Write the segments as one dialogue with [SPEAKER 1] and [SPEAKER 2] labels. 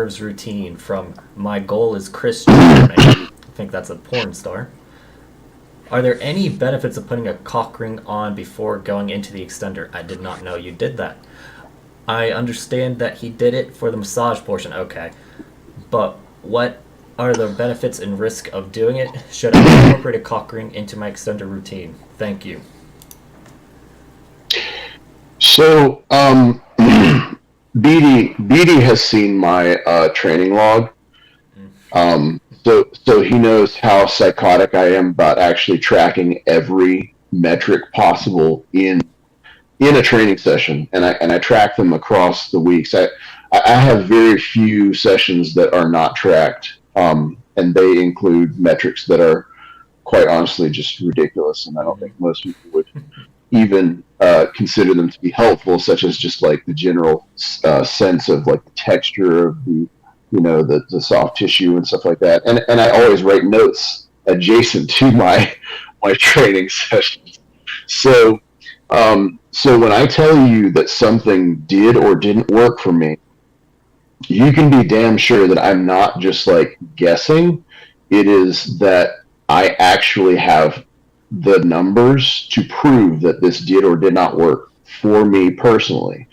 [SPEAKER 1] Perv's routine from My Goal is Chris Shearing. I think that's a porn star. Are there any benefits of putting a cock ring on before going into the extender? I did not know you did that. I understand that he did it for the massage portion. Okay. But what are the benefits and risk of doing it? Should I incorporate a cock ring into my extender routine? Thank you.
[SPEAKER 2] So, BD has seen my training log. So he knows how psychotic I am about actually tracking every metric possible in a training session, and I track them across the weeks. I have very few sessions that are not tracked, and they include metrics that are quite honestly just ridiculous, and I don't think most people would even consider them to be helpful, such as just like the general sense of like the texture of the soft tissue and stuff like that. And I always write notes adjacent to my training sessions. So when I tell you that something did or didn't work for me, you can be damn sure that I'm not just like guessing. It is that I actually have the numbers to prove that this did or did not work for me personally.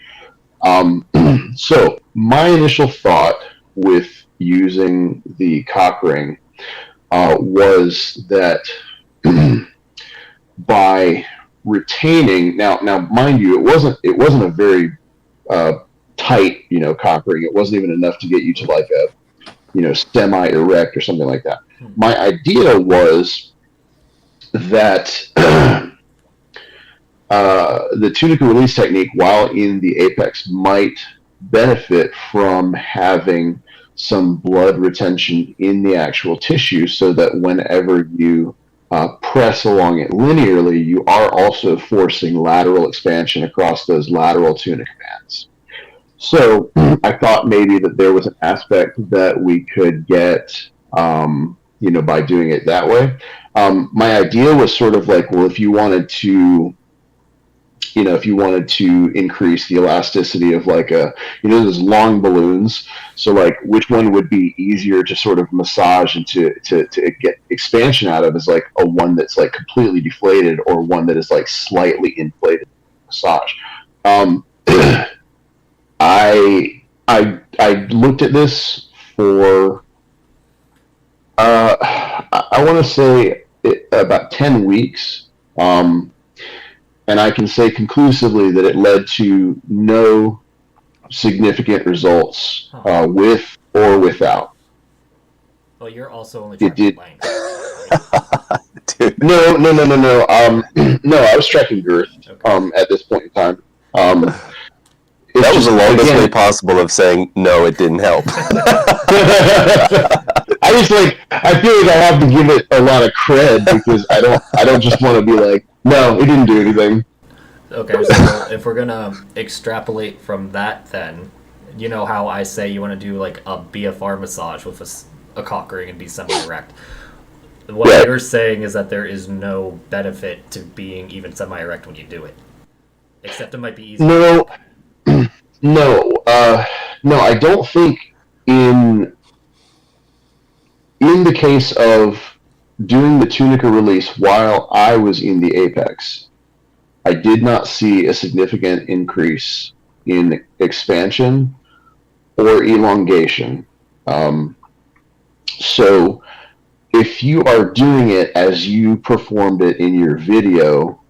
[SPEAKER 2] So my initial thought with using the cock ring was that by retaining now mind you, it wasn't a very tight cock ring. It wasn't even enough to get you to like a semi erect or something like that. My idea was that the tunica release technique, while in the apex, might benefit from having some blood retention in the actual tissue, so that whenever you press along it linearly, you are also forcing lateral expansion across those lateral tunica bands. So I thought maybe that there was an aspect that we could get by doing it that way. My idea was sort of like, well, if you wanted to increase the elasticity of like those long balloons, so like which one would be easier to sort of massage and to get expansion out of, is like a one that's like completely deflated or one that is like slightly inflated massage. I looked at this for I want to say about 10 weeks, and I can say conclusively that it led to no significant results with or without.
[SPEAKER 1] Well, you're also only tracking length.
[SPEAKER 3] Dude.
[SPEAKER 2] No. No, I was tracking girth at this point in time.
[SPEAKER 3] That was the longest way possible of saying, no, it didn't help.
[SPEAKER 2] I feel like I have to give it a lot of cred, because I don't just want to be like, no, it didn't do anything.
[SPEAKER 1] Okay, so if we're gonna extrapolate from that, then you know how I say you want to do like a BFR massage with a cock ring and be semi-erect. What you're saying is that there is no benefit to being even semi-erect when you do it, except it might be easy.
[SPEAKER 2] No, I don't think in the case of doing the tunica release while I was in the apex, I did not see a significant increase in expansion or elongation. So if you are doing it as you performed it in your video,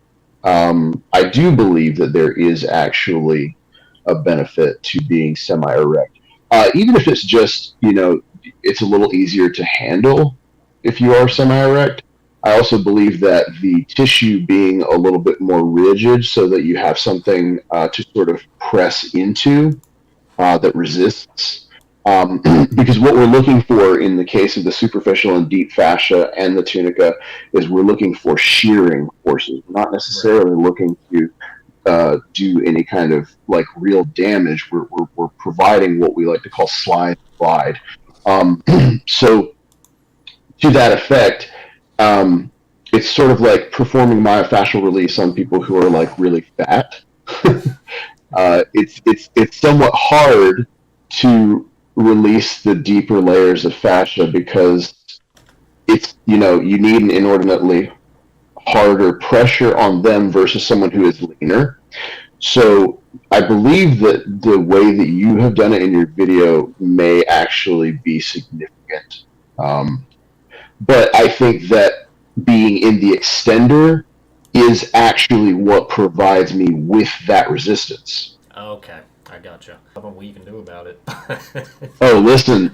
[SPEAKER 2] I do believe that there is actually a benefit to being semi-erect. Even if it's just, it's a little easier to handle if you are semi-erect. I also believe that the tissue being a little bit more rigid, so that you have something to sort of press into that resists. Because what we're looking for in the case of the superficial and deep fascia and the tunica is we're looking for shearing forces. We're not necessarily looking to do any kind of like real damage. We're providing what we like to call slide. So to that effect, it's sort of like performing myofascial release on people who are like really fat. It's somewhat hard to release the deeper layers of fascia because it's, you need an inordinately harder pressure on them versus someone who is leaner. So I believe that the way that you have done it in your video may actually be significant. But I think that being in the extender is actually what provides me with that resistance.
[SPEAKER 1] Okay, I gotcha. I don't know what you can do about it.
[SPEAKER 2] Oh, listen!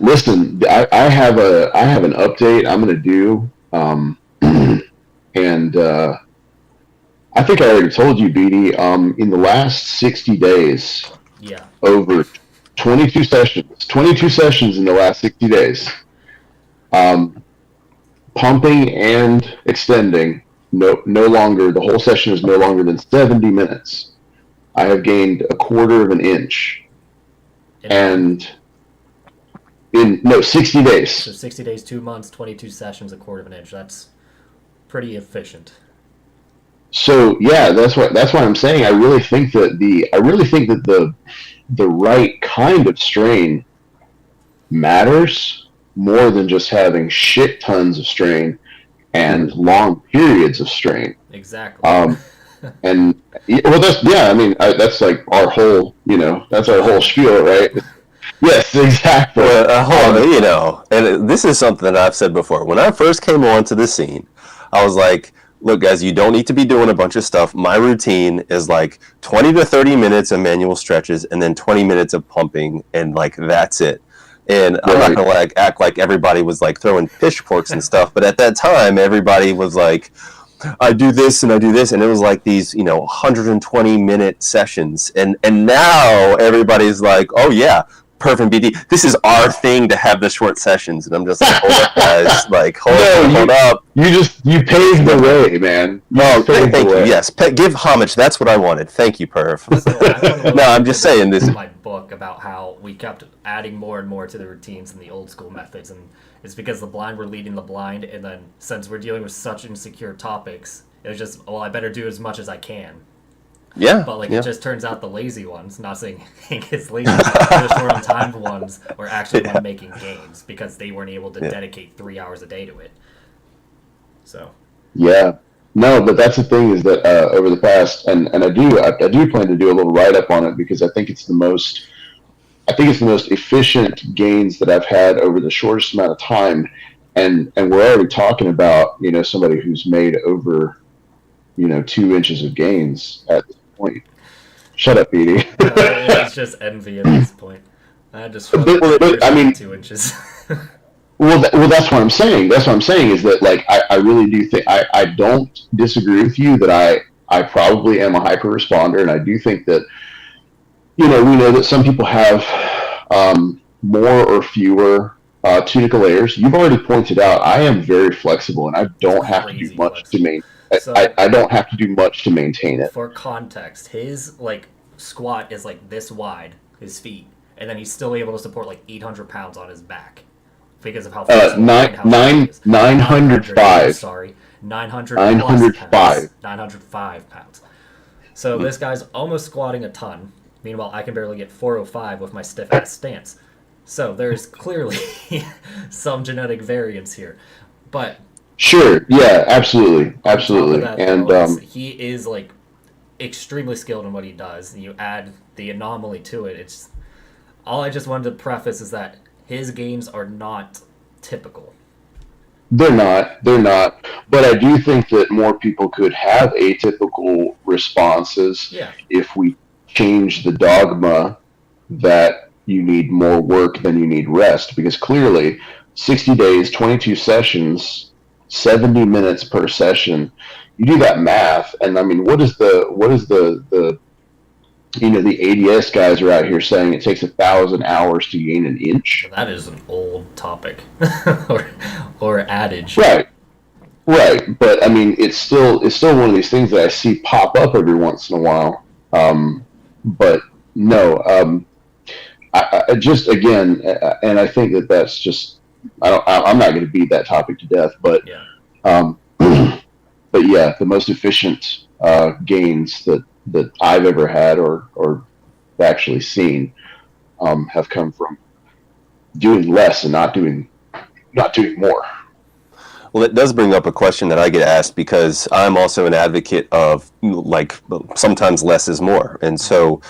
[SPEAKER 2] I have an update I'm gonna do, and I think I already told you, BD. In the last 60 days,
[SPEAKER 1] Yeah.
[SPEAKER 2] over 22 sessions in the last 60 days, pumping and extending. No longer. The whole session is no longer than 70 minutes. I have gained a quarter of an inch, and in 60 days.
[SPEAKER 1] So 60 days, 2 months, 22 sessions, a quarter of an inch. That's pretty efficient.
[SPEAKER 2] So yeah, that's why I'm saying I really think that the right kind of strain matters more than just having shit tons of strain and long periods of strain.
[SPEAKER 1] Exactly.
[SPEAKER 2] And well, that's like our whole, that's our whole spiel, right? Yes, exactly.
[SPEAKER 3] Well, and this is something that I've said before. When I first came onto the scene, I was like, look, guys, you don't need to be doing a bunch of stuff. My routine is like 20 to 30 minutes of manual stretches and then 20 minutes of pumping, and like that's it. And I'm not gonna act like everybody was like throwing pitchforks and stuff, but at that time, everybody was like, I do this and I do this, and it was like these 120-minute sessions, and now everybody's like, oh yeah, Perv and BD, this is our thing to have the short sessions, and I'm just like, hold up, guys, like hold up.
[SPEAKER 2] You paved the way, man.
[SPEAKER 3] Thank you. Yes, give homage. That's what I wanted. Thank you, Perv. No, I'm just saying this.
[SPEAKER 1] My book about how we kept adding more and more to the routines and the old school methods, and it's because the blind were leading the blind, and then since we're dealing with such insecure topics, it was just, well, I better do as much as I can.
[SPEAKER 3] Yeah.
[SPEAKER 1] But it just turns out the lazy ones, not saying it's lazy, the short on timed ones were actually making gains because they weren't able to dedicate 3 hours a day to it. So.
[SPEAKER 2] Yeah. No, but that's the thing is that over the past, and I do plan to do a little write up on it because I think it's the most efficient gains that I've had over the shortest amount of time, and we're already talking about somebody who's made over 2 inches of gains at this point. Shut up, Edie.
[SPEAKER 1] It's just envy at this point. I just
[SPEAKER 2] but I mean
[SPEAKER 1] 2 inches.
[SPEAKER 2] Well, that's what I'm saying. That's what I'm saying is that I really do think I don't disagree with you that I probably am a hyper responder, and I do think that we know that some people have more or fewer tunicle layers. You've already pointed out I am very flexible, and I don't have to do much to maintain. I don't have to do much to maintain it.
[SPEAKER 1] For context, his squat is this wide, his feet, and then he's still able to support 800 pounds on his back. Because of how fast
[SPEAKER 2] 905.
[SPEAKER 1] Sorry, 905 pounds. So this guy's almost squatting a ton. Meanwhile, I can barely get 405 with my stiff ass stance. So there's clearly some genetic variance here, but
[SPEAKER 2] sure, yeah, absolutely.
[SPEAKER 1] That,
[SPEAKER 2] and
[SPEAKER 1] he is extremely skilled in what he does. And you add the anomaly to it. It's all I just wanted to preface is that his gains are not typical.
[SPEAKER 2] They're not. But I do think that more people could have atypical responses if we change the dogma that you need more work than you need rest. Because clearly, 60 days, 22 sessions, 70 minutes per session. You do that math, and I mean, what is the the ADS guys are out here saying it takes 1,000 hours to gain an inch.
[SPEAKER 1] That is an old topic, or adage.
[SPEAKER 2] Right. But I mean, it's still one of these things that I see pop up every once in a while. But no, I just again, and I think that's just I'm not going to beat that topic to death, but but yeah, the most efficient gains that I've ever had or actually seen have come from doing less and not doing more.
[SPEAKER 3] Well, it does bring up a question that I get asked because I'm also an advocate of like sometimes less is more, and so,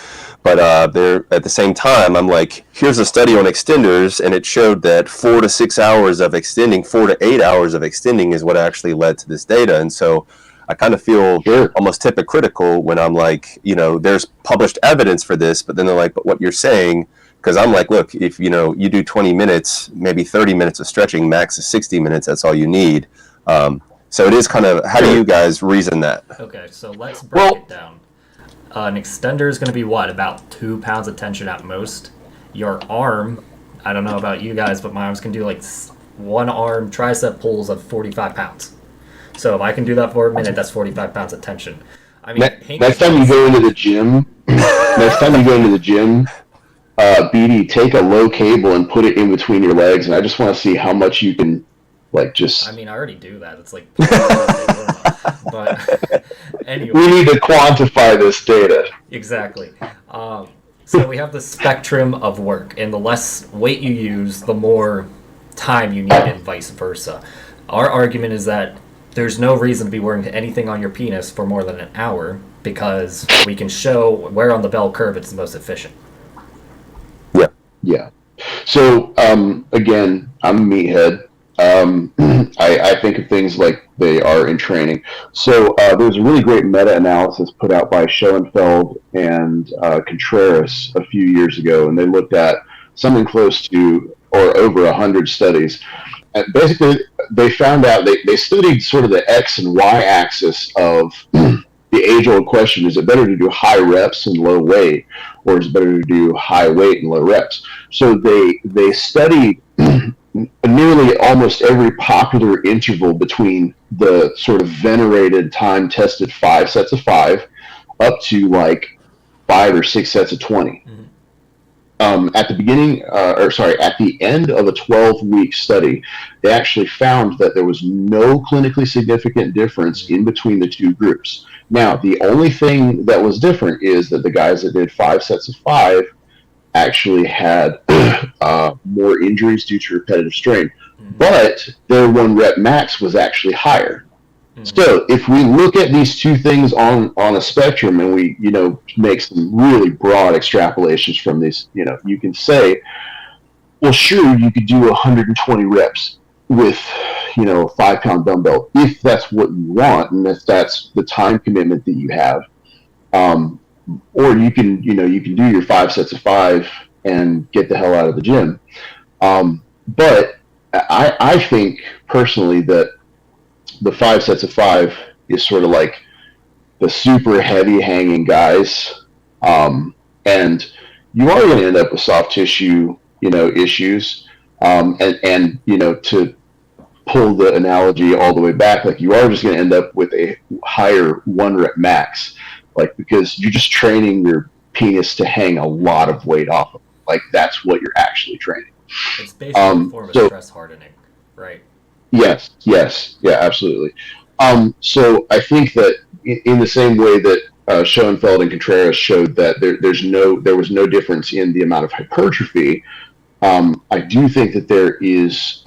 [SPEAKER 3] but there at the same time, I'm like, here's a study on extenders, and it showed that 4 to 6 hours of extending, 4 to 8 hours of extending, is what actually led to this data, and so I kind of feel almost hypocritical when I'm like, there's published evidence for this, but then they're like, but what you're saying. Because I'm like, look, if you do 20 minutes, maybe 30 minutes of stretching, max is 60 minutes. That's all you need. So it is kind of, how do you guys reason that?
[SPEAKER 1] Okay, so let's break it down. An extender is going to be what, about 2 pounds of tension at most. Your arm, I don't know about you guys, but my arms can do like one arm tricep pulls of 45 pounds. So if I can do that for a minute, that's 45 pounds of tension. I mean,
[SPEAKER 2] next time you go into the gym, BD, take a low cable and put it in between your legs, and I just want to see how much you can, just...
[SPEAKER 1] I mean, I already do that. It's like... but anyway.
[SPEAKER 2] We need to quantify this data.
[SPEAKER 1] Exactly. So we have the spectrum of work, and the less weight you use, the more time you need, and vice versa. Our argument is that there's no reason to be wearing anything on your penis for more than an hour, because we can show where on the bell curve it's the most efficient.
[SPEAKER 2] Yeah. So, again, I'm a meathead. I think of things like they are in training. So there's a really great meta-analysis put out by Schoenfeld and Contreras a few years ago, and they looked at something close to or over 100 studies. And basically, they found out, they studied sort of the X and Y axis of the age-old question: is it better to do high reps and low weight, or is it better to do high weight and low reps? So they studied nearly almost every popular interval between the sort of venerated time-tested 5 sets of 5 up to like 5 or 6 sets of 20. Mm-hmm. At the end of a 12-week study, they actually found that there was no clinically significant difference in between the two groups. Now, the only thing that was different is that the guys that did 5 sets of 5 actually had more injuries due to repetitive strain, but their 1 rep max was actually higher. So if we look at these two things on a spectrum, and we make some really broad extrapolations from these, you can say, well, sure, you could do 120 reps with a 5-pound dumbbell if that's what you want, and if that's the time commitment that you have. Or you can do your 5 sets of 5 and get the hell out of the gym. But I think personally that the 5 sets of 5 is sort of like the super heavy hanging guys. And you are going to end up with soft tissue, issues. And to pull the analogy all the way back, like you are just going to end up with a higher 1 rep max, like because you're just training your penis to hang a lot of weight off of. Like that's what you're actually training.
[SPEAKER 1] It's basically a form of stress hardening, right?
[SPEAKER 2] Yes, yeah, absolutely. So I think that in the same way that Schoenfeld and Contreras showed that there was no difference in the amount of hypertrophy, I do think that there is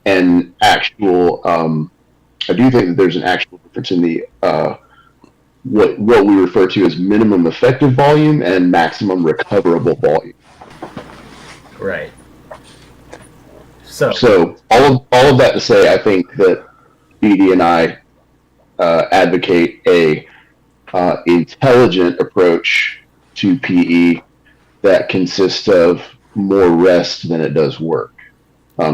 [SPEAKER 2] an actual difference in the what we refer to as minimum effective volume and maximum recoverable volume.
[SPEAKER 1] Right.
[SPEAKER 2] So all of that to say, I think that BD and I advocate a intelligent approach to PE that consists of more rest than it does work.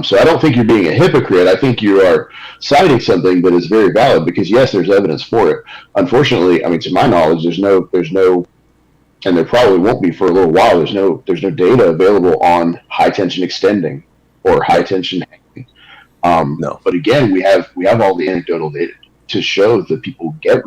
[SPEAKER 2] So I don't think you're being a hypocrite. I think you are citing something that is very valid because yes, there's evidence for it. Unfortunately, I mean, to my knowledge, there's no, and there probably won't be for a little while. There's no data available on high tension extending or high tension hanging.
[SPEAKER 3] No.
[SPEAKER 2] But again, we have all the anecdotal data to show that people get